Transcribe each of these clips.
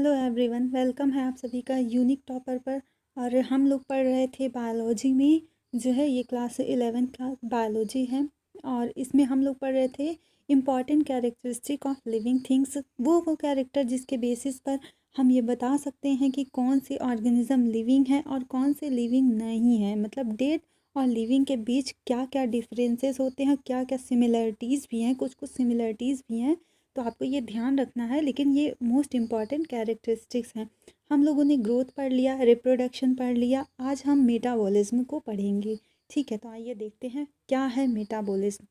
Hello everyone, welcome है आप सभी का यूनिक टॉपर पर। और हम लोग पढ़ रहे थे बायोलॉजी में, जो है ये क्लास 11th क्लास बायोलॉजी है। और इसमें हम लोग पढ़ रहे थे important characteristic of living things, वो कैरेक्टर जिसके बेसिस पर हम ये बता सकते हैं कि कौन से ऑर्गेनिज्म लिविंग है और कौन से लिविंग नहीं है। मतलब डेड और लिविंग के बीच क्या क्या डिफरेंसेस होते हैं, क्या क्या सिमिलरिटीज़ भी हैं, कुछ कुछ सिमिलरिटीज़ भी हैं, तो आपको ये ध्यान रखना है। लेकिन ये मोस्ट इम्पॉर्टेंट कैरेक्टरिस्टिक्स हैं। हम लोगों ने ग्रोथ पढ़ लिया, रिप्रोडक्शन पढ़ लिया, आज हम मेटाबॉलिज्म को पढ़ेंगे। ठीक है, तो आइए देखते हैं क्या है मेटाबॉलिज्म।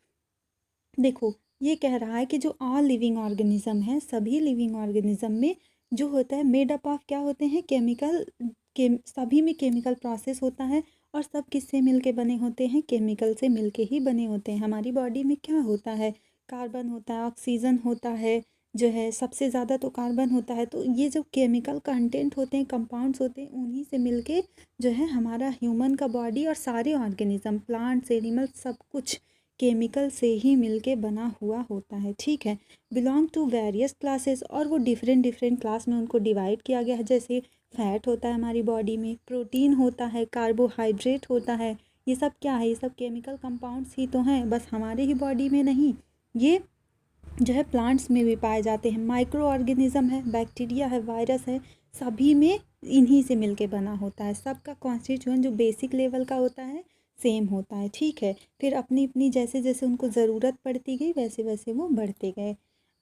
देखो, ये कह रहा है कि जो ऑल लिविंग ऑर्गेनिज्म है, सभी लिविंग ऑर्गेनिज्म में जो होता है मेड अप ऑफ क्या होते हैं, केमिकल के सभी में केमिकल प्रोसेस होता है। और सब किससे मिलके बने होते हैं, केमिकल से मिलके ही बने होते हैं। हमारी बॉडी में क्या होता है, कार्बन होता है, ऑक्सीजन होता है, जो है सबसे ज़्यादा तो कार्बन होता है। तो ये जो केमिकल कंटेंट होते हैं, कंपाउंड्स होते हैं, उन्हीं से मिलके जो है हमारा ह्यूमन का बॉडी और सारे ऑर्गेनिज्म, प्लांट्स, एनिमल, सब कुछ केमिकल से ही मिलके बना हुआ होता है। ठीक है, बिलोंग टू वेरियस क्लासेस, और वो डिफरेंट डिफरेंट क्लास में उनको डिवाइड किया गया है। जैसे फैट होता है हमारी बॉडी में, प्रोटीन होता है, कार्बोहाइड्रेट होता है। ये सब क्या है, ये सब केमिकल कंपाउंड्स ही तो हैं, बस हमारे ही बॉडी में नहीं, ये जो है प्लांट्स में भी पाए जाते हैं। माइक्रो ऑर्गेनिज्म है, बैक्टीरिया है, वायरस है, सभी में इन्हीं से मिलके बना होता है। सबका कॉन्स्टिट्यूएंट जो बेसिक लेवल का होता है सेम होता है। ठीक है, फिर अपनी अपनी जैसे जैसे उनको ज़रूरत पड़ती गई वैसे वैसे वो बढ़ते गए।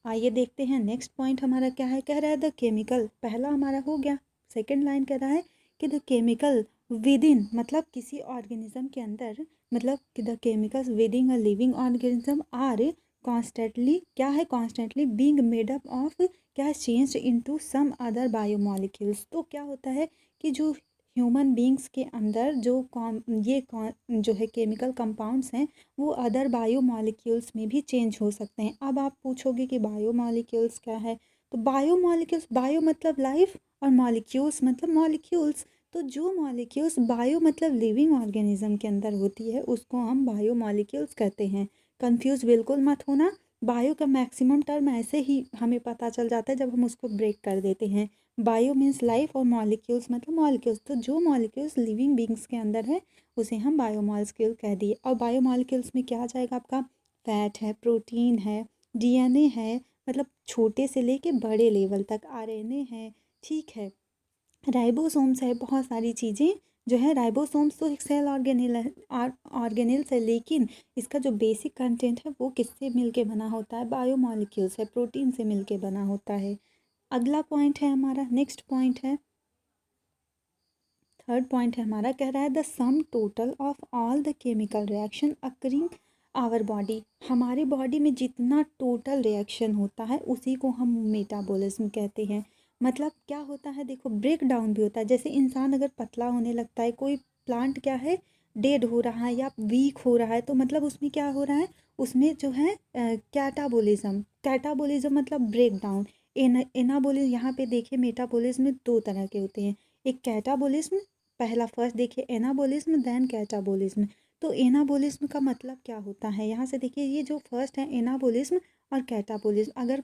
आइए देखते हैं नेक्स्ट पॉइंट हमारा क्या है। कह रहा है द केमिकल, पहला हमारा हो गया। सेकंड लाइन कह रहा है कि द केमिकल विद इन, मतलब किसी ऑर्गेनिज्म के अंदर, मतलब कि the chemicals within a living organism are constantly, क्या है, constantly being made up of, क्या है, changed into some other biomolecules. तो क्या होता है कि जो ह्यूमन बींग्स के अंदर जो है केमिकल कंपाउंड्स हैं, वो अदर बायोमॉलिक्यूल्स में भी चेंज हो सकते हैं। अब आप पूछोगे कि बायोमॉलिक्यूल्स क्या है, तो बायोमॉलिक्यूल्स, बायो मतलब लाइफ और मॉलिक्यूल्स मतलब मॉलिक्यूल्स। तो जो मॉलिक्यूल्स, बायो मतलब लिविंग ऑर्गेनिज्म के अंदर होती है, उसको हम बायोमॉलिक्यूल्स कहते हैं। कंफ्यूज बिल्कुल मत होना। बायो का मैक्सिमम टर्म ऐसे ही हमें पता चल जाता है जब हम उसको ब्रेक कर देते हैं। बायो मीन्स लाइफ और मॉलिक्यूल्स मतलब मॉलिक्यूल्स। तो जो मॉलिक्यूल्स लिविंग बींग्स के अंदर है उसे हम बायोमॉलिक्यूल कह दिए। और बायोमॉलिक्यूल्स में क्या आ जाएगा आपका, फैट है, प्रोटीन है, डीएनए है, मतलब छोटे से लेके बड़े लेवल तक, आरएनए है। ठीक है, राइबोसोम्स है, बहुत सारी चीज़ें जो है। राइबोसोम्स तो एक सेल ऑर्गेनेल्स है, लेकिन इसका जो बेसिक कंटेंट है वो किससे मिलके बना होता है, बायोमॉलिक्यूल्स है, प्रोटीन से मिलके बना होता है। अगला पॉइंट है हमारा, नेक्स्ट पॉइंट है, थर्ड पॉइंट है हमारा। कह रहा है the sum total of all the chemical reaction occurring our body, हमारी बॉडी में जितना टोटल रिएक्शन होता है उसी को हम मेटाबॉलिज्म कहते हैं। मतलब क्या होता है, देखो ब्रेक डाउन भी होता है। जैसे इंसान अगर पतला होने लगता है, कोई प्लांट क्या है, डेड हो रहा है या वीक हो रहा है, तो मतलब उसमें क्या हो रहा है, उसमें जो है कैटाबोलिज्म, कैटाबोलिज्म मतलब ब्रेक डाउन। एनाबोलिज्म, यहाँ पे देखिए मेटाबॉलिज्म में दो तरह के होते हैं, एक कैटाबोलिज्म, पहला फर्स्ट देखिए एनाबोलिज्म देन कैटाबोलिज्म। तो एनाबोलिज्म का मतलब क्या होता है, यहाँ से देखिए ये जो फर्स्ट है एनाबोलिज्म और कैटाबोलिज्म। अगर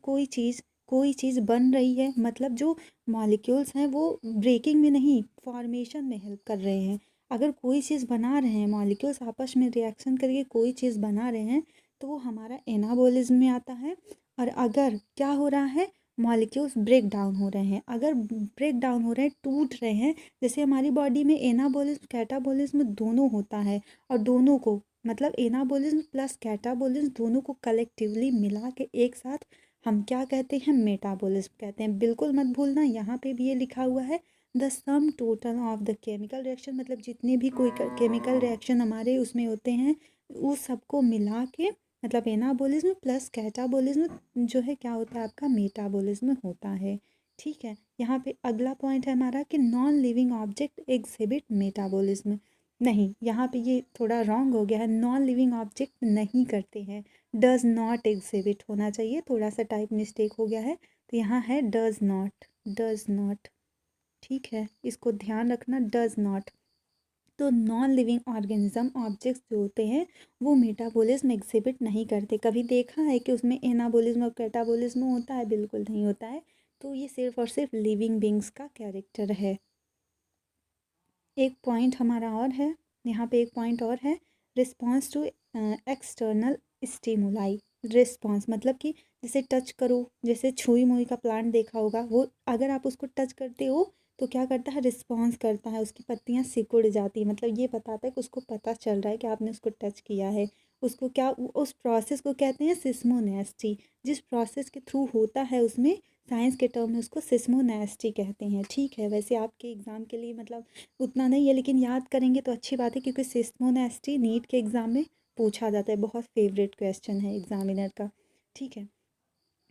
कोई चीज़ बन रही है, मतलब जो मॉलिक्यूल्स हैं वो ब्रेकिंग में नहीं, फॉर्मेशन में हेल्प कर रहे हैं। अगर कोई चीज़ बना रहे हैं, मॉलिक्यूल्स आपस में रिएक्शन करके कोई चीज़ बना रहे हैं, तो वो हमारा एनाबोलिज्म में आता है। और अगर क्या हो रहा है, मॉलिक्यूल्स ब्रेक डाउन हो रहे हैं, अगर ब्रेक डाउन हो रहे हैं, टूट रहे हैं, जैसे हमारी बॉडी में एनाबोलिज्म कैटाबोलिज्म दोनों होता है, और दोनों को मतलब एनाबोलिज्म प्लस कैटाबोलिज्म दोनों को कलेक्टिवली मिला के एक साथ हम क्या कहते हैं, मेटाबॉलिज्म कहते हैं। बिल्कुल मत भूलना, यहाँ पे भी ये लिखा हुआ है the sum total of the chemical reaction, मतलब जितने भी कोई केमिकल रिएक्शन हमारे उसमें होते हैं उस सबको मिला के, मतलब एनाबोलिज्म प्लस कैटाबोलिज्म जो है क्या होता है आपका, मेटाबॉलिज्म होता है। ठीक है, यहाँ पे अगला पॉइंट है हमारा कि non living object exhibit metabolism. नहीं, यहाँ पे ये थोड़ा रॉन्ग हो गया है, नॉन लिविंग ऑब्जेक्ट नहीं करते हैं, डज नॉट एग्जिबिट होना चाहिए, थोड़ा सा टाइप मिस्टेक हो गया है, तो यहाँ है डज नॉट, डज नॉट। ठीक है, इसको ध्यान रखना, डज नॉट। तो नॉन लिविंग ऑर्गेनिज्म ऑब्जेक्ट्स जो होते हैं वो मेटाबॉलिज्म एग्जिबिट नहीं करते। कभी देखा है कि उसमें एनाबॉलिज्म और कैटाबॉलिज्म होता है, बिल्कुल नहीं होता है। तो ये सिर्फ और सिर्फ लिविंग बींग्स का कैरेक्टर है। एक पॉइंट हमारा और है, यहाँ पे एक पॉइंट और है, response to external stimuli. Response मतलब कि जैसे टच करो, जैसे छुई मुई का प्लांट देखा होगा, वो अगर आप उसको टच करते हो तो क्या करता है, रिस्पॉन्स करता है, उसकी पत्तियां सिकुड़ जाती है, मतलब ये बताता है कि उसको पता चल रहा है कि आपने उसको टच किया है। उसको क्या, उस प्रोसेस को कहते हैं सिस्मोनेस्टी। जिस प्रोसेस के थ्रू होता है उसमें, साइंस के टर्म में उसको सिस्मोनेस्टी कहते हैं। ठीक है, वैसे आपके एग्ज़ाम के लिए मतलब उतना नहीं है, लेकिन याद करेंगे तो अच्छी बात है, क्योंकि सिस्मोनेस्टी नीट के एग्ज़ाम में पूछा जाता है, बहुत फेवरेट क्वेश्चन है एग्जामिनर का। ठीक है,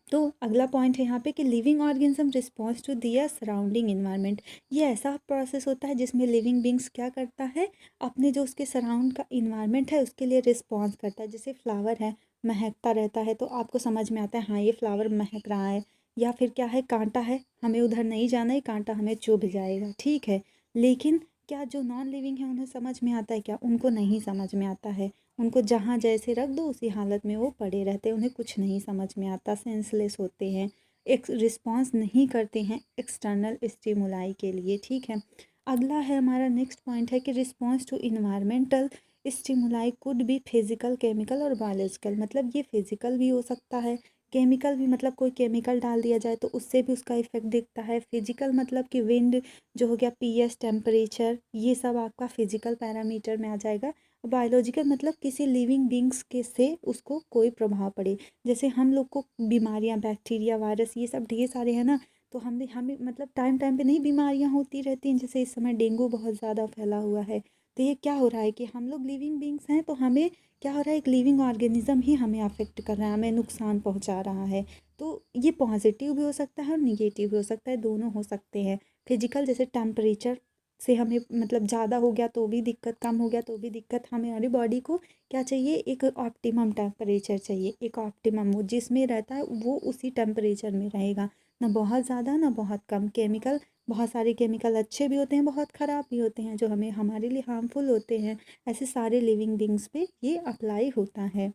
तो अगला पॉइंट है यहाँ पे कि living organism response to their surrounding environment. ये ऐसा प्रोसेस होता है जिसमें लिविंग बींग्स क्या करता है, अपने जो उसके सराउंड का इन्वायरमेंट है उसके लिए रिस्पॉन्स करता है। जैसे फ्लावर है, महकता रहता है तो आपको समझ में आता है हाँ ये फ्लावर महक रहा है। या फिर क्या है, कांटा है, हमें उधर नहीं जाना है, कांटा हमें चुभ जाएगा। ठीक है, लेकिन क्या जो नॉन लिविंग है उन्हें समझ में आता है क्या? उनको नहीं समझ में आता है। उनको जहाँ जैसे रख दो उसी हालत में वो पड़े रहते हैं, उन्हें कुछ नहीं समझ में आता, सेंसलेस होते हैं, एक रिस्पॉन्स नहीं करते हैं एक्सटर्नल स्टिमुलाई के लिए। ठीक है, अगला है हमारा नेक्स्ट पॉइंट है कि response to environmental stimuli could be physical, chemical और बायोलॉजिकल। मतलब ये फिजिकल भी हो सकता है, केमिकल भी, मतलब कोई केमिकल डाल दिया जाए तो उससे भी उसका इफेक्ट दिखता है। फिजिकल मतलब कि विंड जो हो गया, पीएच, टेम्परेचर, ये सब आपका फिजिकल पैरामीटर में आ जाएगा। बायोलॉजिकल मतलब किसी लिविंग बींग्स के से उसको कोई प्रभाव पड़े। जैसे हम लोग को बीमारियां, बैक्टीरिया, वायरस, ये सब ढेर सारे हैं ना, तो हमें हमें मतलब टाइम टाइम पे नहीं बीमारियां होती रहती हैं। जैसे इस समय डेंगू बहुत ज़्यादा फैला हुआ है, तो ये क्या हो रहा है कि हम लोग लिविंग बींग्स हैं, तो हमें क्या हो रहा है, एक लिविंग ऑर्गेनिज्म ही हमें अफेक्ट कर रहा है, हमें नुकसान पहुंचा रहा है। तो ये पॉजिटिव भी हो सकता है और निगेटिव भी हो सकता है, दोनों हो सकते हैं। फिजिकल जैसे टेम्परेचर से हमें मतलब ज़्यादा हो गया तो भी दिक्कत, कम हो गया तो भी दिक्कत। हमारी बॉडी को क्या चाहिए, एक ऑप्टिमम टेम्परेचर चाहिए, एक ऑप्टिमम, वो जिसमें रहता है वो उसी टेम्परेचर में रहेगा, ना बहुत ज़्यादा ना बहुत कम। केमिकल, बहुत सारे केमिकल अच्छे भी होते हैं, बहुत ख़राब भी होते हैं, जो हमें हमारे लिए हार्मफुल होते हैं। ऐसे सारे लिविंग बींग्स पे ये अप्लाई होता है।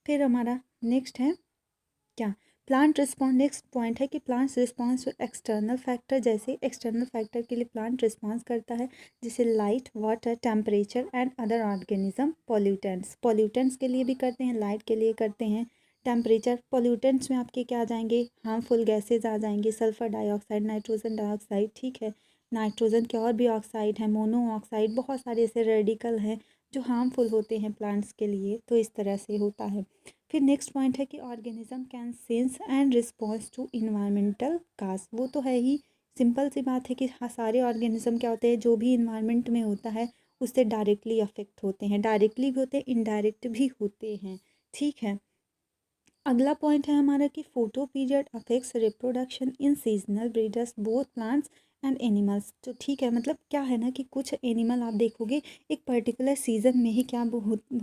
फिर हमारा नेक्स्ट है क्या, प्लांट रिस्पॉन्स। नेक्स्ट पॉइंट है कि plants response to external factor. जैसे एक्सटर्नल फैक्टर के लिए प्लांट रिस्पॉन्स करता है, जैसे light, water, temperature and other organism. Pollutants, pollutants के लिए भी करते हैं, लाइट के लिए करते हैं, टेम्परेचर। पॉल्यूटेंट्स में आपके क्या आ जाएंगे, हार्मफुल गैसेज आ जाएंगे, सल्फर डाइऑक्साइड, नाइट्रोजन डाइऑक्साइड। ठीक है, नाइट्रोजन के और भी ऑक्साइड हैं, मोनो ऑक्साइड, बहुत सारे ऐसे रेडिकल हैं जो हार्मफुल होते हैं प्लांट्स के लिए। तो इस तरह से होता है। फिर नेक्स्ट पॉइंट है कि organism can sense and response to environmental cause. वो तो है ही, सिंपल सी बात है कि हाँ सारे ऑर्गेनिज्म क्या होते हैं, जो भी इन्वायरमेंट में होता है उससे डायरेक्टली अफेक्ट होते हैं, डायरेक्टली भी होते हैं, इनडायरेक्ट भी होते हैं। ठीक है, अगला पॉइंट है हमारा कि photo period affects reproduction in seasonal breeders both plants and animals. तो ठीक है, मतलब क्या है ना कि कुछ एनिमल आप देखोगे एक पर्टिकुलर सीजन में ही क्या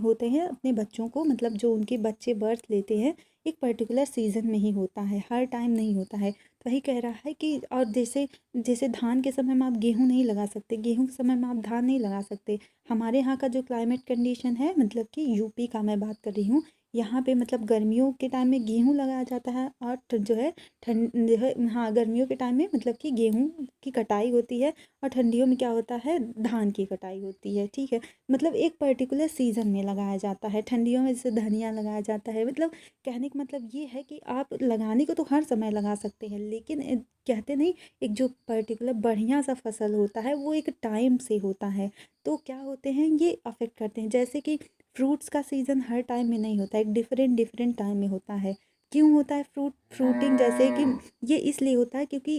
होते हैं, अपने बच्चों को, मतलब जो उनके बच्चे बर्थ लेते हैं एक पर्टिकुलर सीजन में ही होता है, हर टाइम नहीं होता है। तो वही कह रहा है कि, और जैसे जैसे धान के समय में आप गेहूँ नहीं लगा सकते, गेहूँ के समय में आप धान नहीं लगा सकते। हमारे यहाँ का जो क्लाइमेट कंडीशन है, मतलब कि यूपी का मैं बात कर रही हूँ, यहाँ पे मतलब गर्मियों के टाइम में गेहूँ लगाया जाता है, और जो है ठंड जो है, हाँ गर्मियों के टाइम में मतलब कि गेहूँ की कटाई होती है, और ठंडियों में क्या होता है, धान की कटाई होती है। ठीक है, मतलब एक पर्टिकुलर सीज़न में लगाया जाता है। ठंडियों में जैसे धनिया लगाया जाता है, मतलब कहने का मतलब ये है कि आप लगाने को तो हर समय लगा सकते हैं, लेकिन कहते नहीं, एक जो पर्टिकुलर बढ़िया सा फसल होता है वो एक टाइम से होता है। तो क्या होते हैं, ये अफेक्ट करते हैं। जैसे कि फ्रूट्स का सीज़न हर टाइम में नहीं होता है, एक डिफरेंट डिफरेंट टाइम में होता है। क्यों होता है फ्रूटिंग, जैसे कि ये इसलिए होता है क्योंकि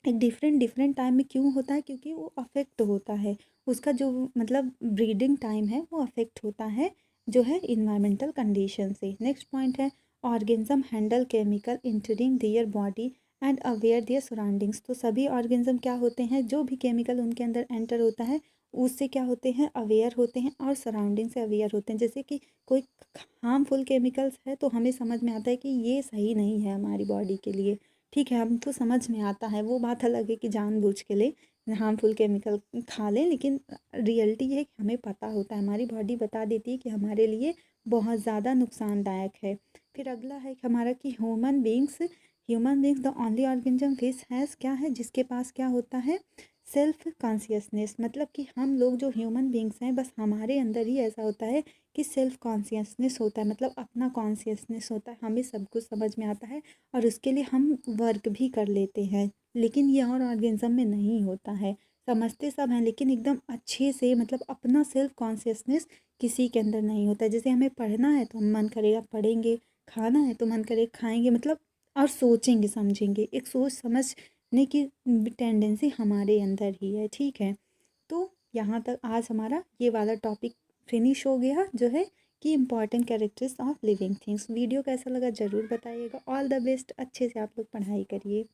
एक डिफरेंट डिफरेंट टाइम में क्यों होता है, क्योंकि वो अफेक्ट होता है, उसका जो मतलब ब्रीडिंग टाइम है वो अफेक्ट होता है जो है इन्वायरमेंटल कंडीशन से। नेक्स्ट पॉइंट है organism handle chemical entering their body and aware their surroundings. तो सभी ऑर्गेनिज्म क्या होते हैं, जो भी केमिकल उनके अंदर एंटर होता है उससे क्या होते हैं, अवेयर होते हैं, और सराउंडिंग से अवेयर होते हैं। जैसे कि कोई हार्मफुल केमिकल्स है तो हमें समझ में आता है कि ये सही नहीं है हमारी बॉडी के लिए। ठीक है, हमको समझ में आता है, वो बात अलग है कि जानबूझ के लिए हार्मफुल केमिकल खा लें, लेकिन रियलिटी ये है कि हमें पता होता है, हमारी बॉडी बता देती है कि हमारे लिए बहुत ज़्यादा नुकसानदायक है। फिर अगला है कि हमारा कि human beings the only organism which has क्या है, जिसके पास क्या होता है, सेल्फ कॉन्शियसनेस। मतलब कि हम लोग जो ह्यूमन बींग्स हैं बस हमारे अंदर ही ऐसा होता है कि सेल्फ कॉन्शियसनेस होता है, मतलब अपना कॉन्शियसनेस होता है, हमें सब कुछ समझ में आता है और उसके लिए हम वर्क भी कर लेते हैं। लेकिन ये और ऑर्गेनिज्म में नहीं होता है। समझते सब हैं लेकिन एकदम अच्छे से, मतलब अपना सेल्फ कॉन्शियसनेस किसी के अंदर नहीं होता है। जैसे हमें पढ़ना है तो हम मन करेगा पढ़ेंगे, खाना है तो मन करेगा खाएंगे, मतलब और सोचेंगे समझेंगे, एक सोच समझने की टेंडेंसी हमारे अंदर ही है। ठीक है, तो यहाँ तक आज हमारा ये वाला टॉपिक फिनिश हो गया जो है कि important characters of living things. Video कैसा लगा ज़रूर बताइएगा। ऑल द बेस्ट, अच्छे से आप लोग पढ़ाई करिए।